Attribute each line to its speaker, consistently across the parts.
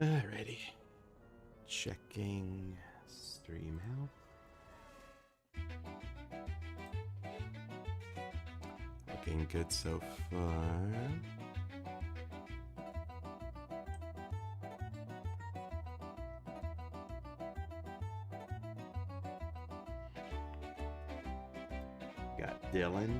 Speaker 1: Alrighty. Checking stream help. Looking good so far. Got Dylan.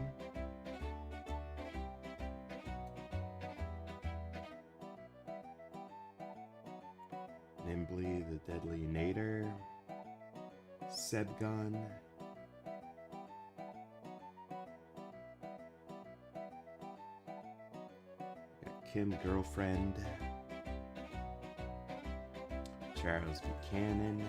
Speaker 1: Nimbly the Deadly Nader. Sebgon. Got Kim Girlfriend. Charles Buchanan.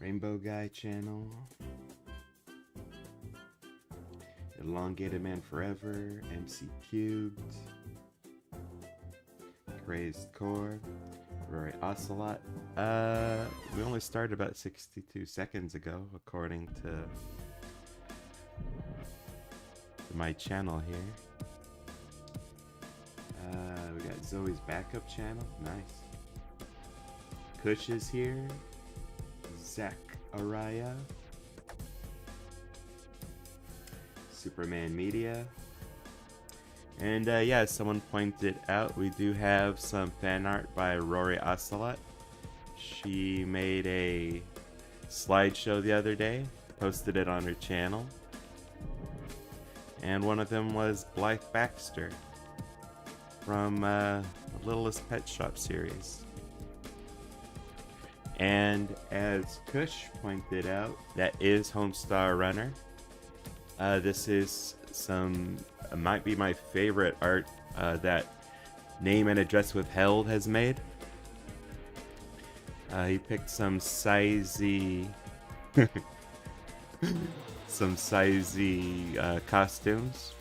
Speaker 1: Rainbow Guy channel. Elongated Man Forever. MC Cubed. Crazed Core. Rory Ocelot. We only started about 62 seconds ago, according to my channel here. We got Zoe's backup channel. Nice. Kush is here. Zach Araya. Superman Media. And yeah, someone pointed out we do have some fan art by Rory Ocelot. She made a slideshow the other day, posted it on her channel. And one of them was Blythe Baxter from the Littlest Pet Shop series. And as Kush pointed out, that is Homestar Runner. This is might be my favorite art that Name and Address Withheld has made. He picked some sizey costumes.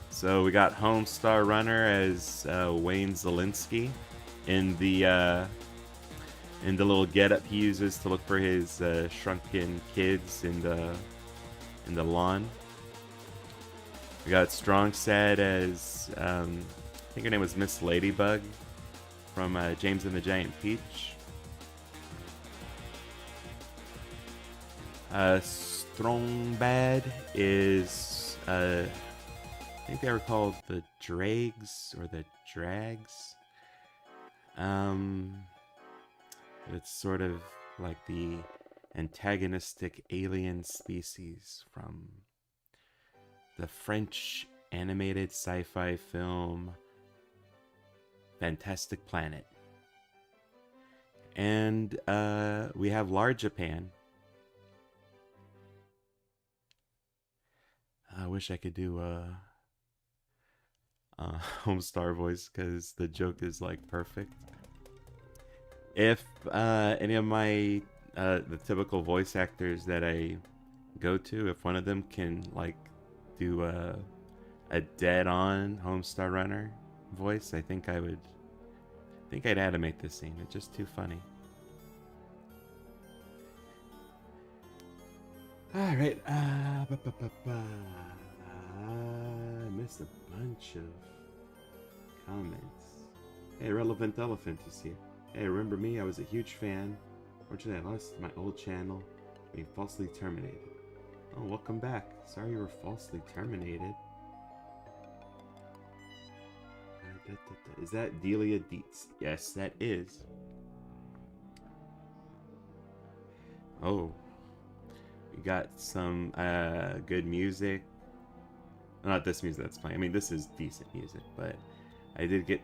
Speaker 1: So we got Homestar Runner as Wayne Zelinsky in the little getup he uses to look for his shrunken kids in the lawn. We got Strong Sad as I think her name was Miss Ladybug from James and the Giant Peach. Strong Bad is I think they were called the Drags or the Drags. It's sort of like the antagonistic alien species from the French animated sci-fi film Fantastic Planet. And we have Large Japan. I wish I could do a Homestar voice because the joke is like perfect. If any of my the typical voice actors that I go to, if one of them can like do a dead-on Homestar Runner voice, I think I'd animate this scene. It's just too funny. All right. I missed a bunch of comments. Hey, Relevant Elephant is here. Hey, remember me? I was a huge fan. Fortunately, I lost my old channel, being falsely terminated. Oh, welcome back. Sorry you were falsely terminated. Is that Delia Deetz? Yes, that is. Oh. We got some good music. Not this music that's playing. I mean, this is decent music, but I did get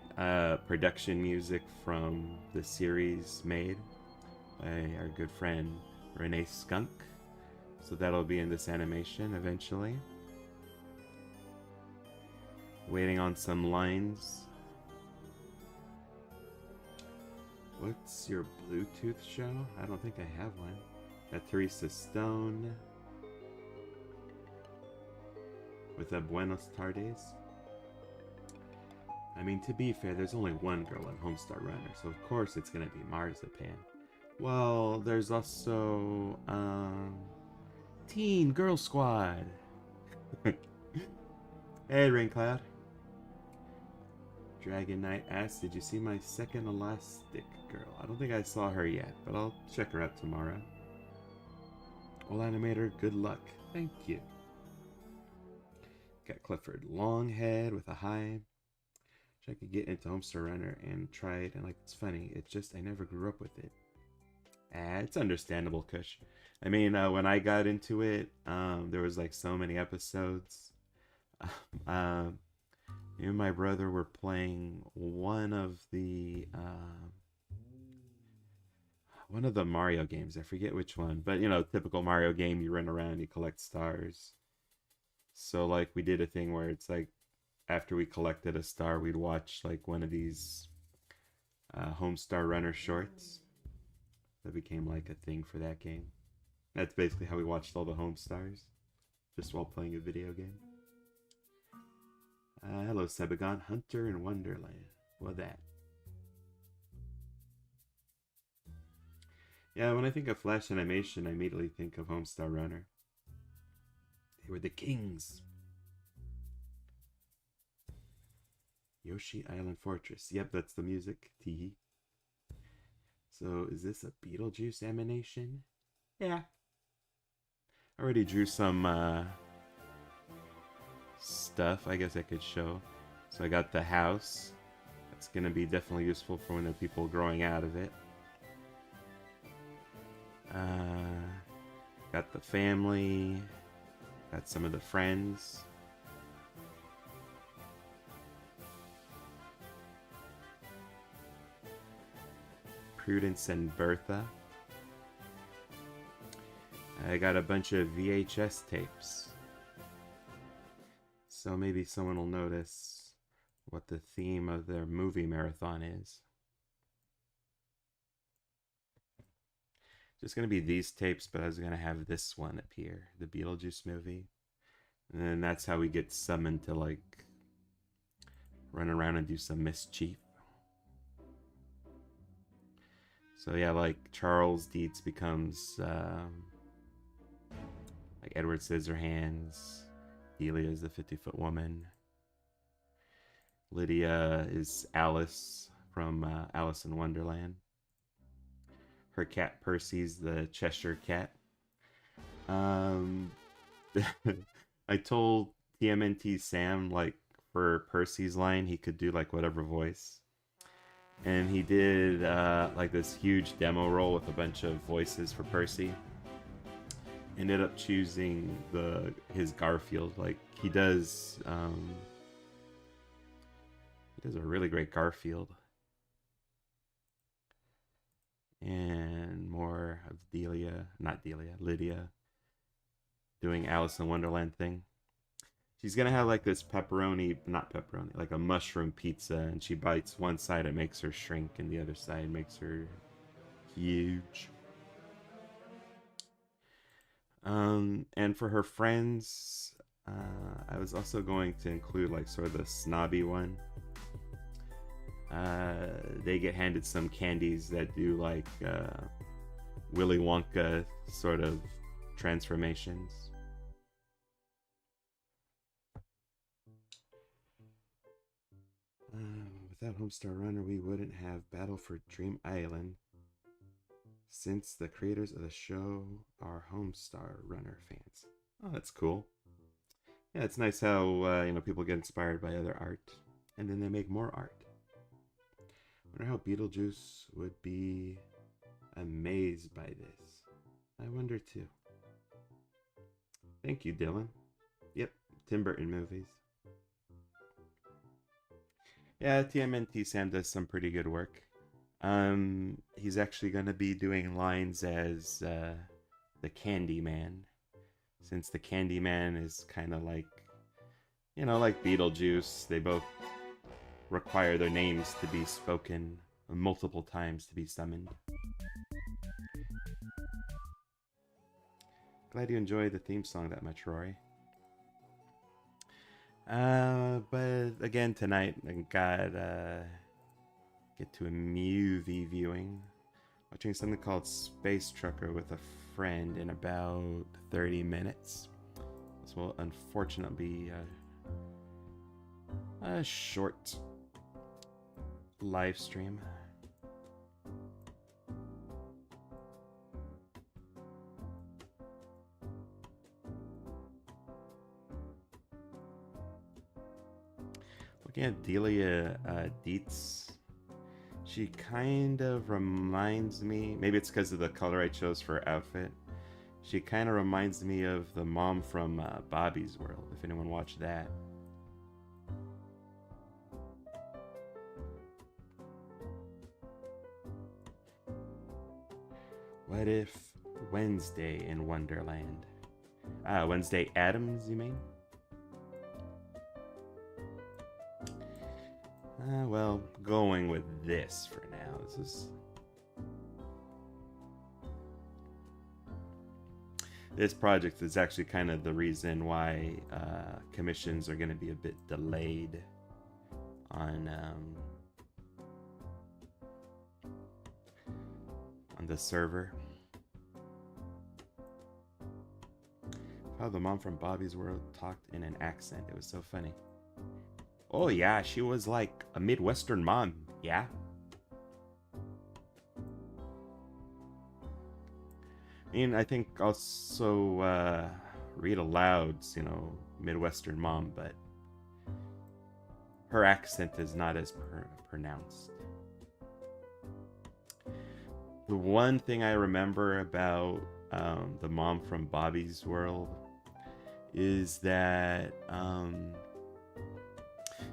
Speaker 1: production music from the series made by our good friend Renee Skunk. So that'll be in this animation eventually. Waiting on some lines. What's your Bluetooth show? I don't think I have one. Got Teresa Stone with a Buenos Tardes. I mean, to be fair, there's only one girl in Homestar Runner, so of course it's gonna be Marzipan. Well, there's also, Teen Girl Squad. Hey, Raincloud. Dragon Knight asks, did you see my second elastic girl? I don't think I saw her yet, but I'll check her out tomorrow. Well, Animator, good luck. Thank you. Got Clifford Longhead with a hi. Wish I could get into Homestar Runner and try it, and like, it's funny, it's just I never grew up with it. It's understandable, Kush. I mean, when I got into it, there was like so many episodes. Me and my brother were playing one of the Mario games. I forget which one, but you know, typical Mario game. You run around, you collect stars. So like, we did a thing where it's like, after we collected a star, we'd watch like one of these Homestar Runner shorts. That became like a thing for that game. That's basically how we watched all the Homestars, just while playing a video game. Hello, Sebagon. Hunter in Wonderland. What that? Yeah, when I think of Flash animation, I immediately think of Homestar Runner. They were the kings. Yoshi Island Fortress. Yep, that's the music. Teehee. So, is this a Beetlejuice animation? Yeah. I already drew some stuff I guess I could show. So I got the house. That's going to be definitely useful for when there are people growing out of it. Got the family. Got some of the friends. Prudence and Bertha. I got a bunch of VHS tapes. So maybe someone will notice what the theme of their movie marathon is. Just going to be these tapes, but I was going to have this one appear, the Beetlejuice movie. And then that's how we get summoned to like run around and do some mischief. So yeah, like Charles Deetz becomes like Edward Scissorhands. Delia is the 50-foot woman. Lydia is Alice from Alice in Wonderland. Her cat Percy's the Cheshire Cat. I told TMNT Sam, like, for Percy's line, he could do like whatever voice. And he did like this huge demo roll with a bunch of voices for Percy. Ended up choosing his Garfield. Like, he does a really great Garfield. And more of Lydia doing Alice in Wonderland thing. She's gonna have like this like a mushroom pizza, and she bites one side, it makes her shrink, and the other side makes her huge. And for her friends, I was also going to include like sort of the snobby one. They get handed some candies that do like Willy Wonka sort of transformations. Without Homestar Runner, we wouldn't have Battle for Dream Island, since the creators of the show are Homestar Runner fans. Oh, that's cool. Yeah, it's nice how people get inspired by other art, and then they make more art. I wonder how Beetlejuice would be amazed by this. I wonder too. Thank you, Dylan. Yep, Tim Burton movies. Yeah, TMNT Sam does some pretty good work. He's actually going to be doing lines as the Candyman, since the Candyman is kind of like, like Beetlejuice. They both require their names to be spoken multiple times to be summoned. Glad you enjoyed the theme song that much, Rory. But again, tonight I got get to a movie viewing. Watching something called Space Trucker with a friend in about 30 minutes. This will unfortunately be a short live stream. Looking at Delia Deetz, she kind of reminds me, maybe it's because of the color I chose for her outfit, she kind of reminds me of the mom from Bobby's World, if anyone watched that. What if Wednesday in Wonderland? Wednesday Addams, you mean? Well, going with this for now. This project is actually kind of the reason why commissions are going to be a bit delayed on the server. How the mom from Bobby's World talked in an accent. It was so funny. Oh yeah, she was like a Midwestern mom, yeah? I mean, I think also read aloud's, Midwestern mom, but her accent is not as pronounced. The one thing I remember about the mom from Bobby's World is that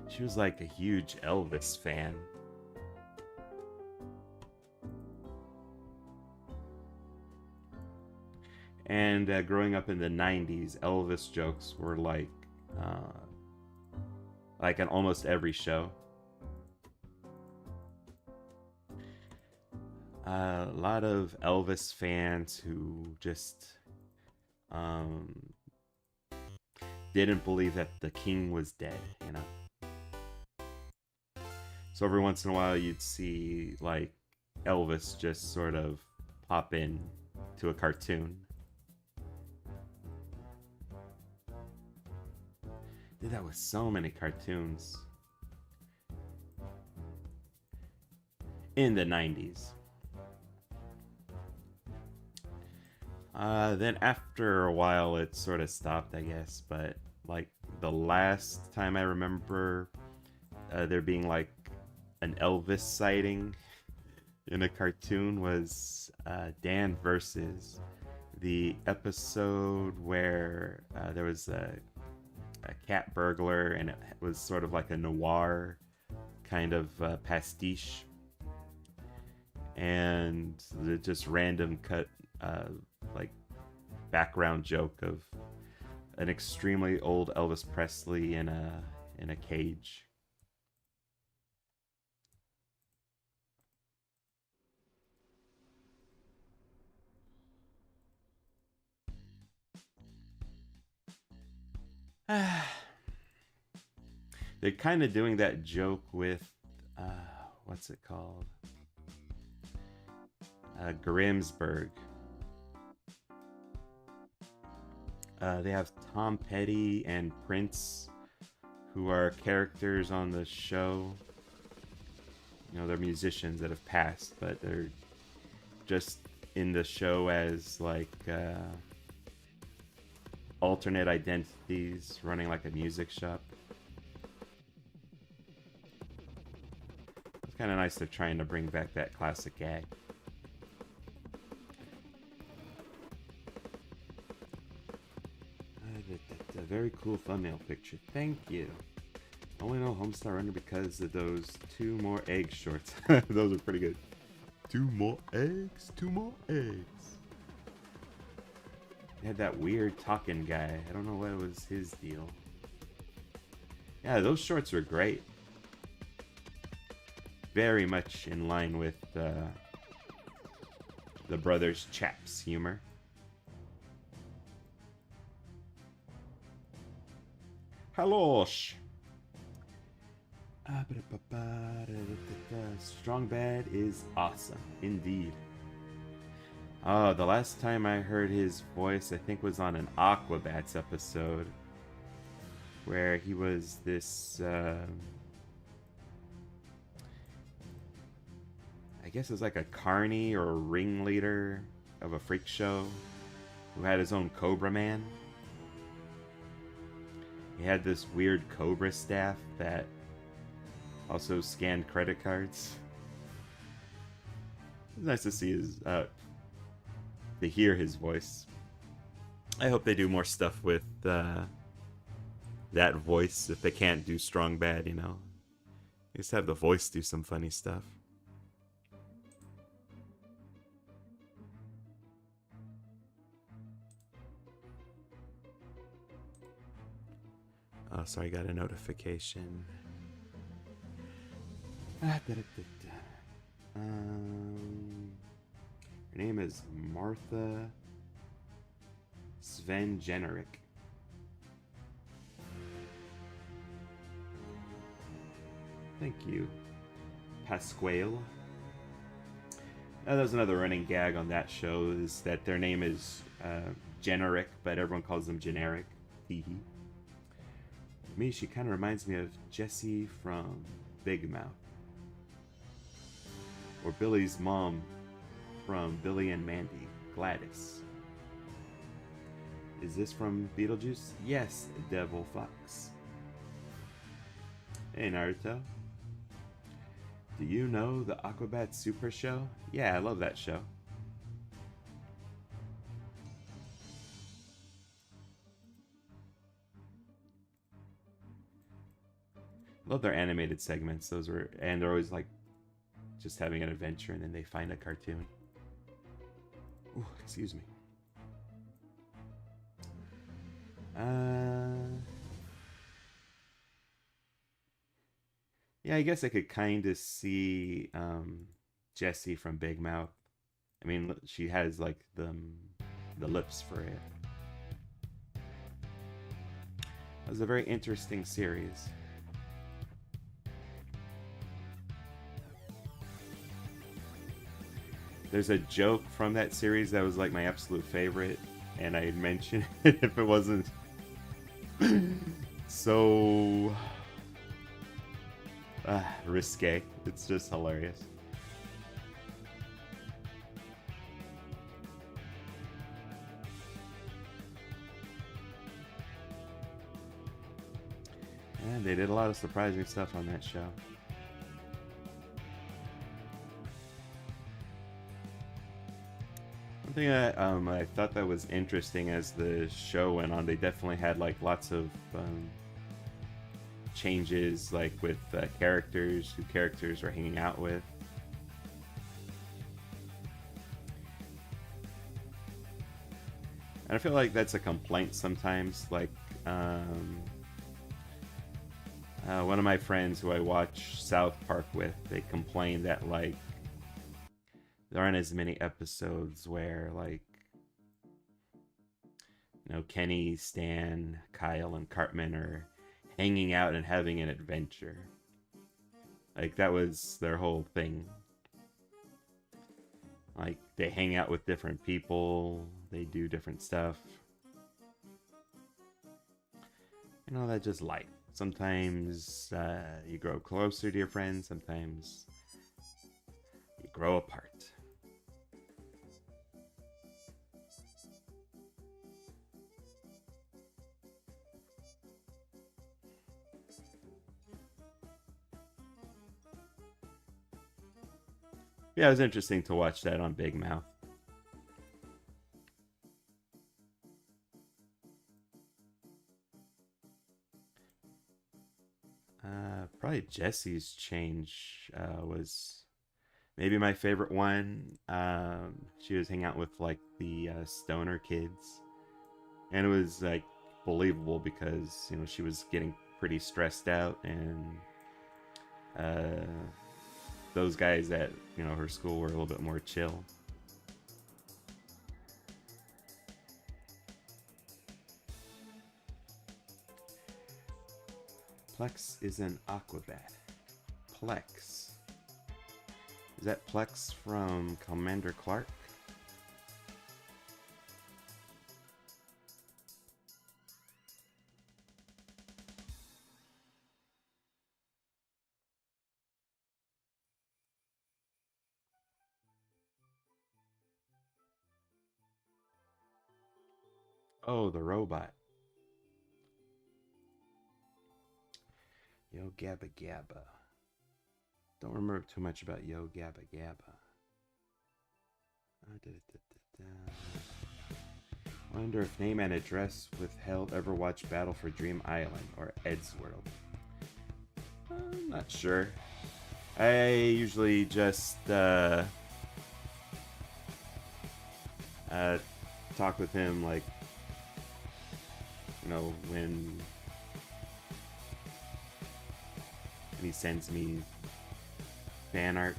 Speaker 1: she was like a huge Elvis fan. And growing up in the 90s, Elvis jokes were like on almost every show. A lot of Elvis fans who just didn't believe that the king was dead, So every once in a while you'd see like Elvis just sort of pop in to a cartoon. Did that with so many cartoons in the 90s. Then after a while it sort of stopped, I guess, but like the last time I remember there being like an Elvis sighting in a cartoon was Dan Versus, the episode where there was a cat burglar and it was sort of like a noir kind of pastiche, and the just random cut like background joke of an extremely old Elvis Presley in a cage. They're kind of doing that joke with what's it called? Grimsburg. They have Tom Petty and Prince, who are characters on the show. They're musicians that have passed, but they're just in the show as like alternate identities, running like a music shop. It's kind of nice they're trying to bring back that classic gag. A very cool thumbnail picture. Thank you. I only know Homestar Runner because of those 2 more egg shorts. Those are pretty good. 2 more eggs, 2 more eggs. They had that weird talking guy. I don't know what was his deal. Yeah, those shorts were great. Very much in line with the brothers Chaps humor. Halosh. Strong Bad is awesome, indeed. Oh, the last time I heard his voice, I think, was on an Aquabats episode, where he was this, I guess it was like a carny or a ringleader of a freak show who had his own Cobra Man. He had this weird Cobra staff that also scanned credit cards. It was nice to see his, to hear his voice. I hope they do more stuff with that voice if they can't do Strong Bad, you know. Just have the voice do some funny stuff. Oh, sorry, I got a notification. Her name is Martha Sven Generic. Thank you, Pasquale. That was another running gag on that show, is that their name is Generic, but everyone calls them Generic. Hee hee. Me, she kind of reminds me of Jessie from Big Mouth. Or Billy's mom from Billy and Mandy, Gladys. Is this from Beetlejuice? Yes, Devil Fox. Hey, Naruto. Do you know the Aquabats Super Show? Yeah, I love that show. Love their animated segments. Those were, and they're always like just having an adventure, and then they find a cartoon. Ooh, excuse me. Yeah, I guess I could kind of see Jessie from Big Mouth. I mean, she has like the lips for it. It was a very interesting series. There's a joke from that series that was like my absolute favorite, and I'd mention it if it wasn't so risque. It's just hilarious. And they did a lot of surprising stuff on that show. One thing I thought that was interesting as the show went on, they definitely had like lots of changes, like with characters, who characters are hanging out with. And I feel like that's a complaint sometimes. Like one of my friends who I watch South Park with, they complain that like there aren't as many episodes where, like, you know, Kenny, Stan, Kyle, and Cartman are hanging out and having an adventure. Like, that was their whole thing. Like, they hang out with different people, they do different stuff. You know, that's just life. Sometimes you grow closer to your friends, sometimes you grow apart. Yeah, it was interesting to watch that on Big Mouth. Probably Jesse's change was maybe my favorite one. She was hanging out with like the stoner kids, and it was like believable because, you know, she was getting pretty stressed out, and those guys at, you know, her school were a little bit more chill. Plex is an Aquabat. Plex. Is that Plex from Commander Clark? Oh, the robot. Yo Gabba Gabba. Don't remember too much about Yo Gabba Gabba. Wonder if name and address withheld ever watched Battle for Dream Island or Ed's World. I'm not sure. I usually just talk with him, like, you know, when he sends me fan art.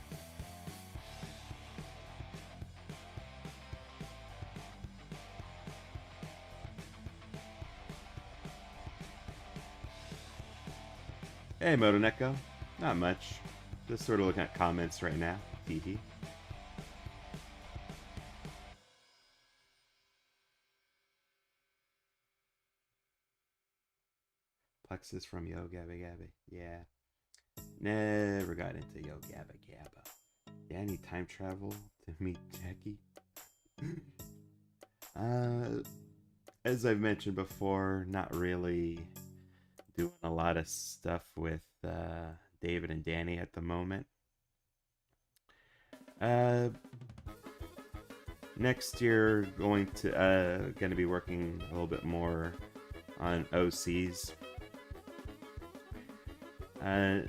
Speaker 1: Hey, Motoneko. Not much. Just sort of looking at comments right now. Hee. Plexus from Yo Gabba Gabba. Yeah. Never got into Yo Gabba Gabba. Yeah, I need time travel to meet Jackie. As I've mentioned before, not really doing a lot of stuff with David and Danny at the moment. Next year, going to be working a little bit more on OCs.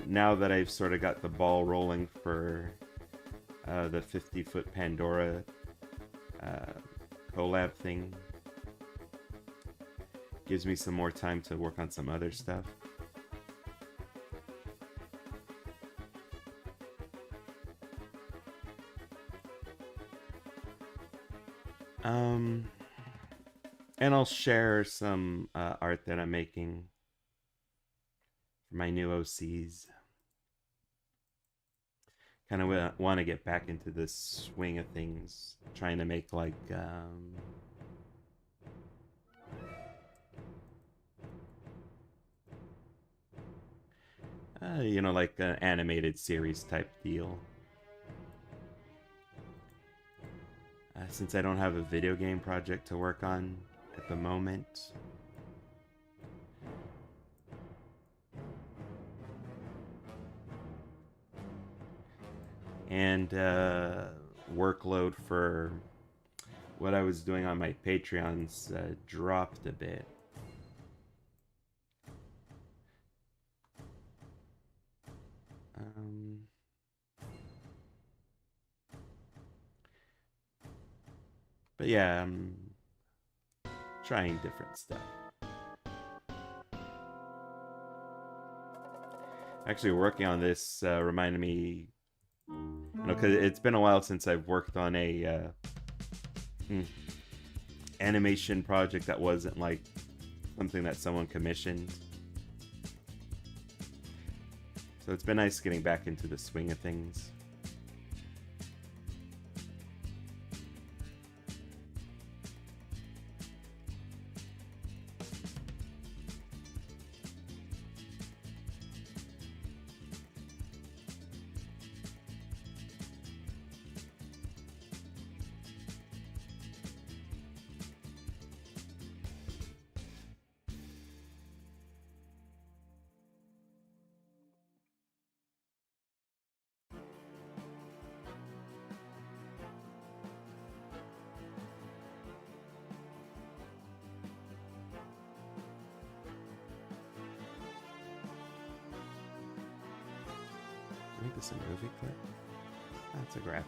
Speaker 1: Now that I've sort of got the ball rolling for the 50-foot Pandora collab thing, gives me some more time to work on some other stuff. And I'll share some art that I'm making for my new OCs. Kind of want to get back into the swing of things, trying to make like you know, like an animated series type deal. Since I don't have a video game project to work on at the moment, and workload for what I was doing on my Patreons dropped a bit. But yeah, I'm trying different stuff. Actually, working on this reminded me, you know, because it's been a while since I've worked on a animation project that wasn't like something that someone commissioned. So it's been nice getting back into the swing of things. I think this is a movie clip. That's a graphic.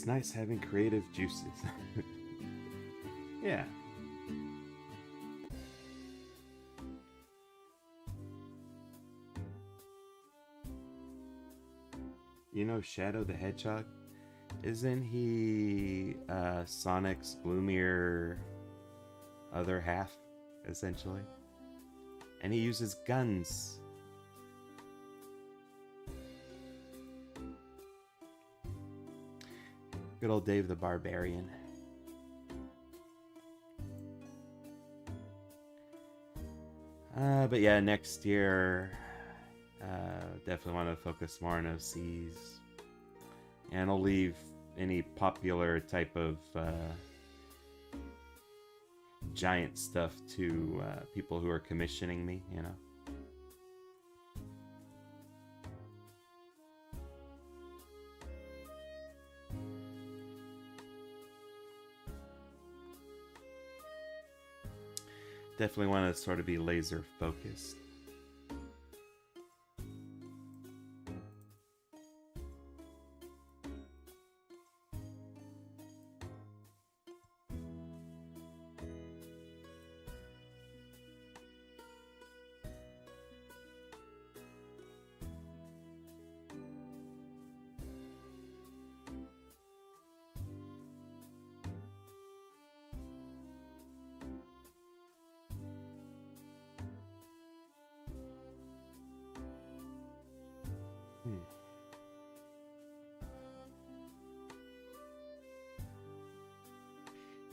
Speaker 1: It's nice having creative juices. Yeah. You know Shadow the Hedgehog? Isn't he Sonic's gloomier other half, essentially? And he uses guns. Good old Dave the Barbarian. But yeah, next year, definitely want to focus more on OCs. And I'll leave any popular type of giant stuff to people who are commissioning me, you know. Definitely want to sort of be laser focused.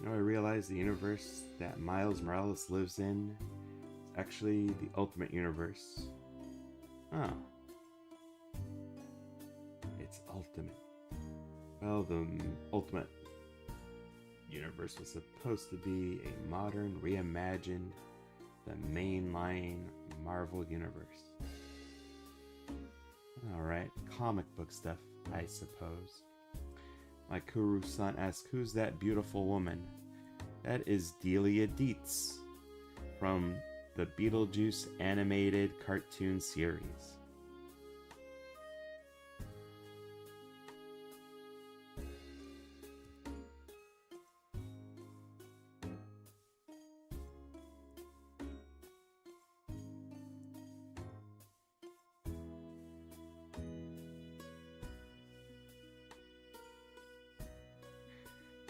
Speaker 1: You know, I realized the universe that Miles Morales lives in is actually the Ultimate Universe. Oh. It's Ultimate. Well, the Ultimate Universe was supposed to be a modern, reimagined, the mainline Marvel Universe. Alright, comic book stuff, I suppose. My Kuru-san asks, who's that beautiful woman? That is Deetz from the Beetlejuice animated cartoon series.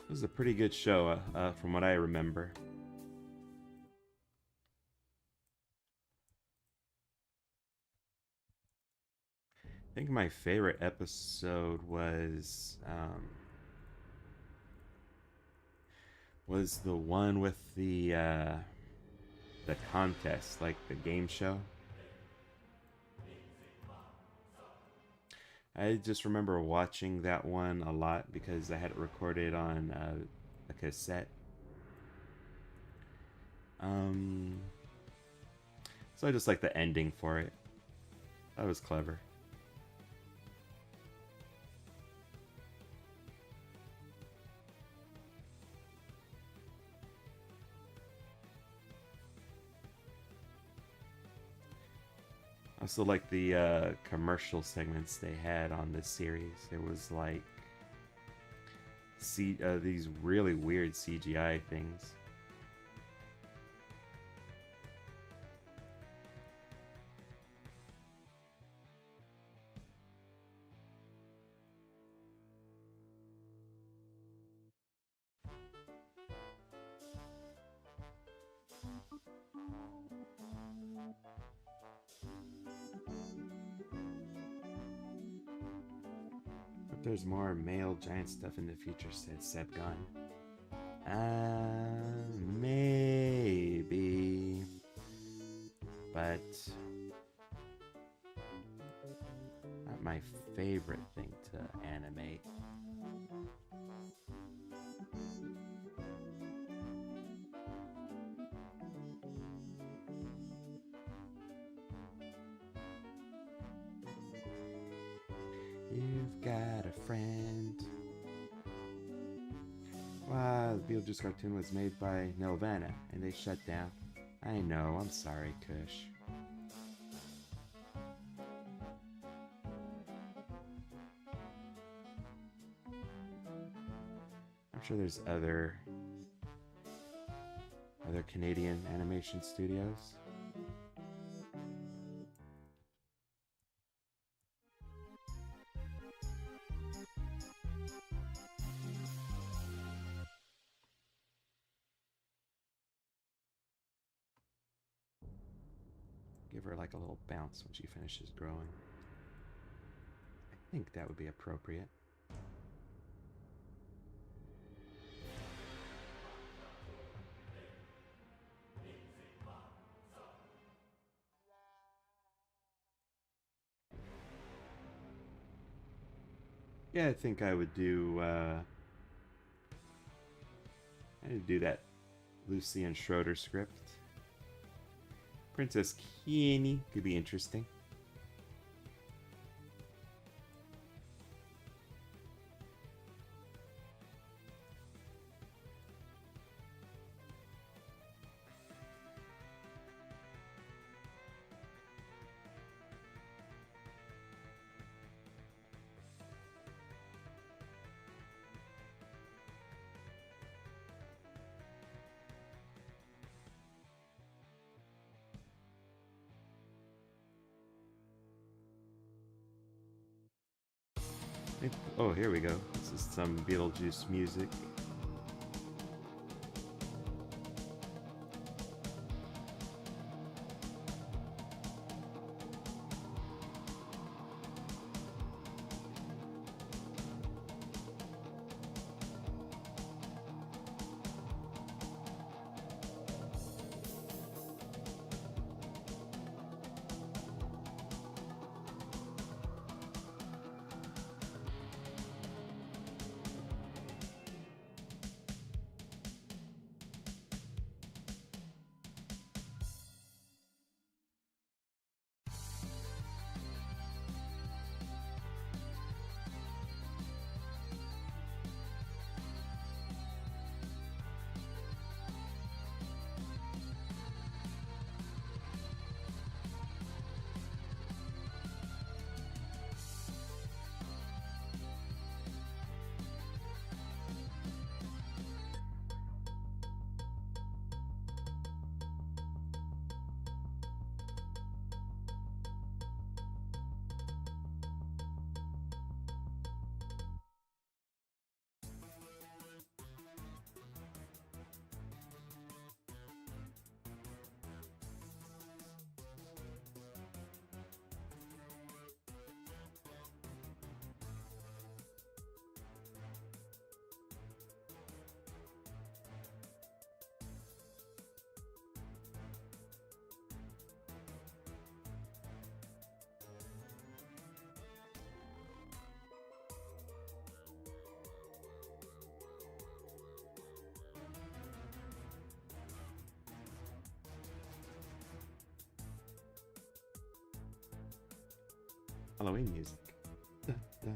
Speaker 1: It was a pretty good show, from what I remember. I think my favorite episode was the one with the contest, like the game show. I just remember watching that one a lot because I had it recorded on a cassette. So I just like the ending for it. That was clever. I also like the commercial segments they had on this series. It was like these really weird CGI things. Hope there's more male giant stuff in the future, said Seb Gunn. Maybe. But not my favorite thing to animate. You've got a friend. Wow, the Beetlejuice cartoon was made by Nelvana, and they shut down. I know, I'm sorry, Kush. sure there's other Canadian animation studios. Give her like a little bounce when she finishes growing. I think that would be appropriate. Yeah, I think I would do. I'd do that Lucy and Schroeder script. Princess Kenny could be interesting. Oh, here we go. This is some Beetlejuice music. Halloween music. Da, da.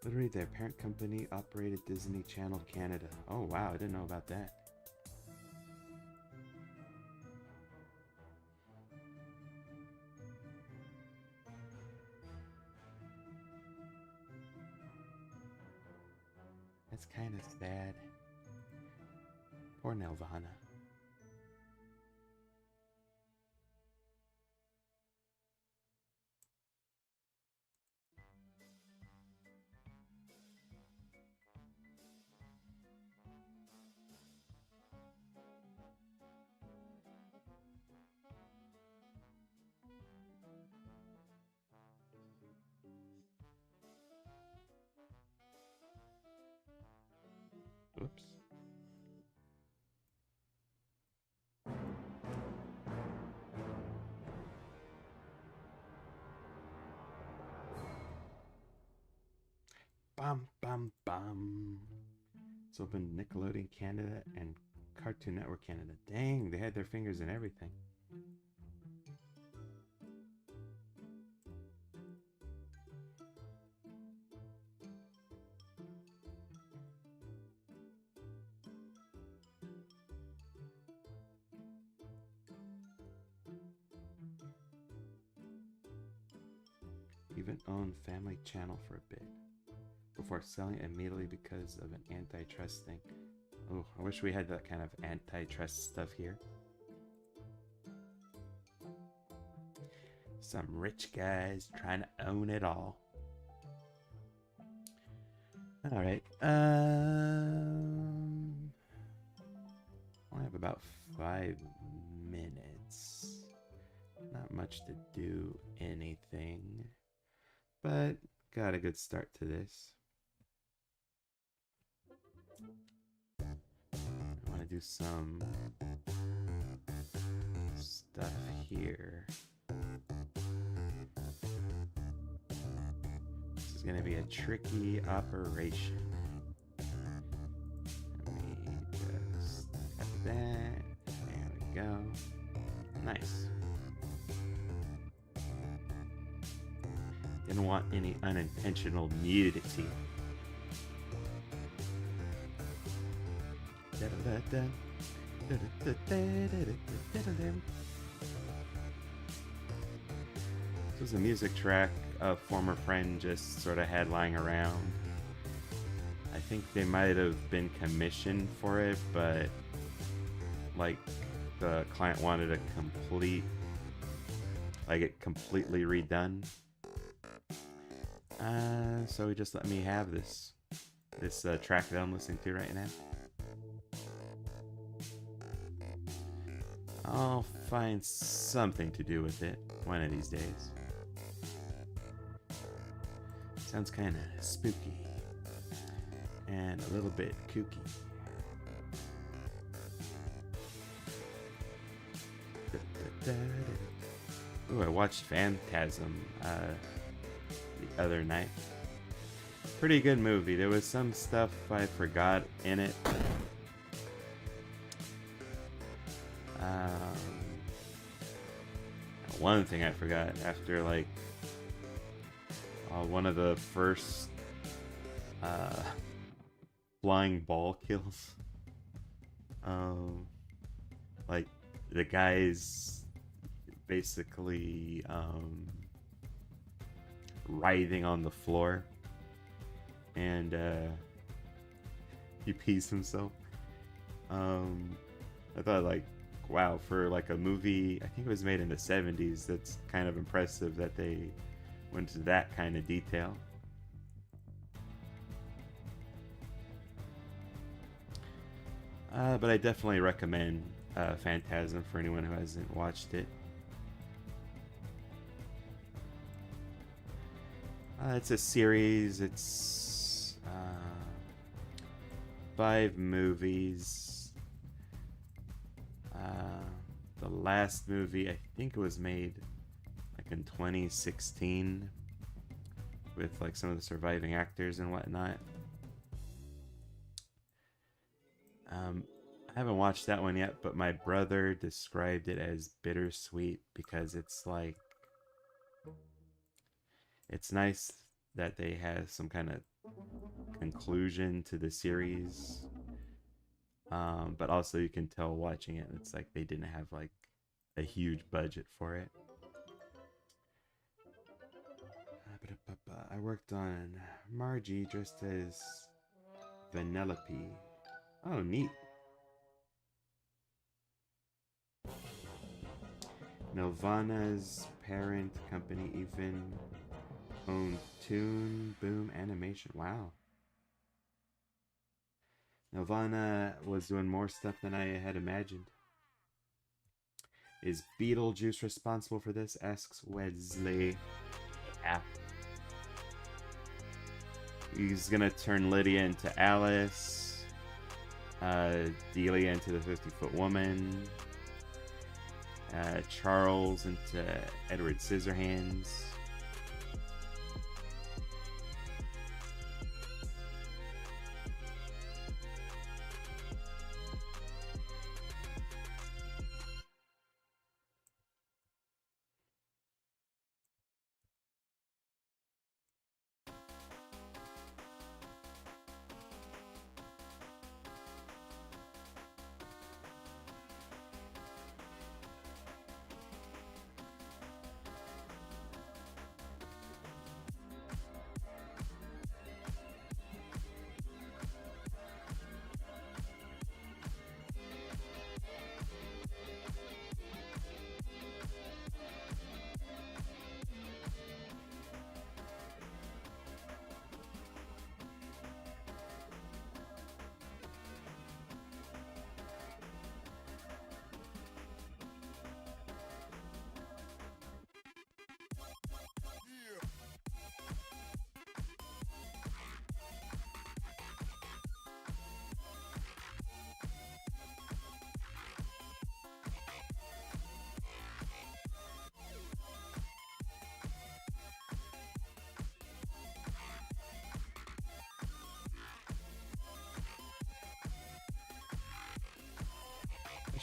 Speaker 1: Literally, their parent company operated Disney Channel Canada. Oh wow, I didn't know about that. That's kind of sad. Poor Nelvana. Oops. Bum, bum, bum. It's open Nickelodeon Canada and Cartoon Network Canada. Dang, they had their fingers in everything. Even owned Family Channel for a bit, before selling immediately because of an antitrust thing. Oh, I wish we had that kind of antitrust stuff here. Some rich guys trying to own it all. All right. I have about 5 minutes. Not much to do anything, but got a good start to this. I want to do some stuff here. This is going to be a tricky operation. Let me just tap that. There we go. Nice. Didn't want any unintentional nudity. This was a music track a former friend just sort of had lying around. I think they might have been commissioned for it, but like the client wanted a it completely redone. So he just let me have this track that I'm listening to right now. I'll find something to do with it one of these days. Sounds kind of spooky and a little bit kooky. Ooh, I watched Phantasm the other night. Pretty good movie. There was some stuff I forgot in it. One thing I forgot after one of the first flying ball kills. The guy's basically writhing on the floor, and he pees himself. I thought wow, for a movie, I think it was made in the 70s, that's kind of impressive that they went to that kind of detail. But I definitely recommend Phantasm for anyone who hasn't watched it. It's a series. It's 5 movies. The last movie, I think it was made in 2016 with some of the surviving actors and whatnot. I haven't watched that one yet, but my brother described it as bittersweet because it's it's nice that they have some kind of conclusion to the series, but also you can tell watching it, it's they didn't have a huge budget for it. I worked on Margie dressed as Vanellope. Oh, neat. Nelvana's parent company even owned Toon Boom Animation. Wow. Nelvana was doing more stuff than I had imagined. Is Beetlejuice responsible for this? Asks Wesley. Yeah. He's gonna turn Lydia into Alice, Delia into the 50-Foot Woman, Charles into Edward Scissorhands.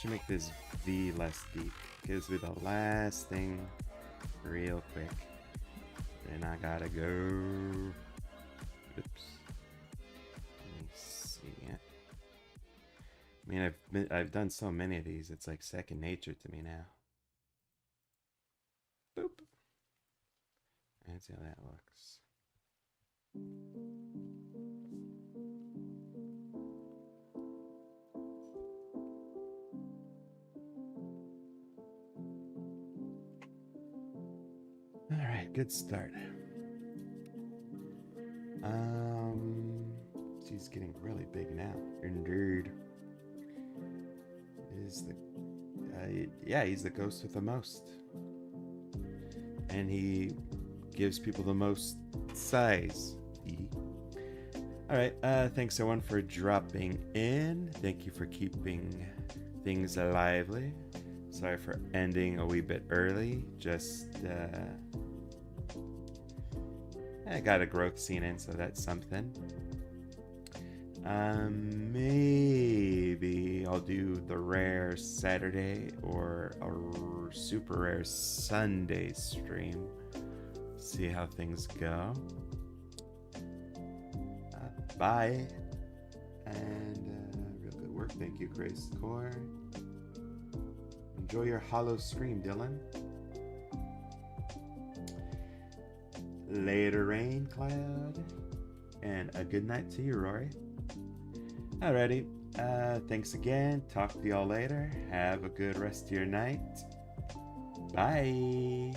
Speaker 1: should make this V less deep. Gives me the last thing real quick. Then I gotta go. Oops. Let me see it. I mean, I've done so many of these. It's like second nature to me now. Boop. Let's see how that looks. All right, good start. She's getting really big now. Indeed. Is the yeah, he's the ghost with the most, and he gives people the most size. All right, thanks everyone for dropping in. Thank you for keeping things lively. Sorry for ending a wee bit early. Just I got a growth scene in, so that's something. Maybe I'll do the rare Saturday or a super rare Sunday stream. See how things go. Bye. And real good work. Thank you, Grace Core. Enjoy your hollow stream, Dylan. Later, Rain Cloud. And a good night to you, Rory. Alrighty. Thanks again. Talk to y'all later. Have a good rest of your night. Bye.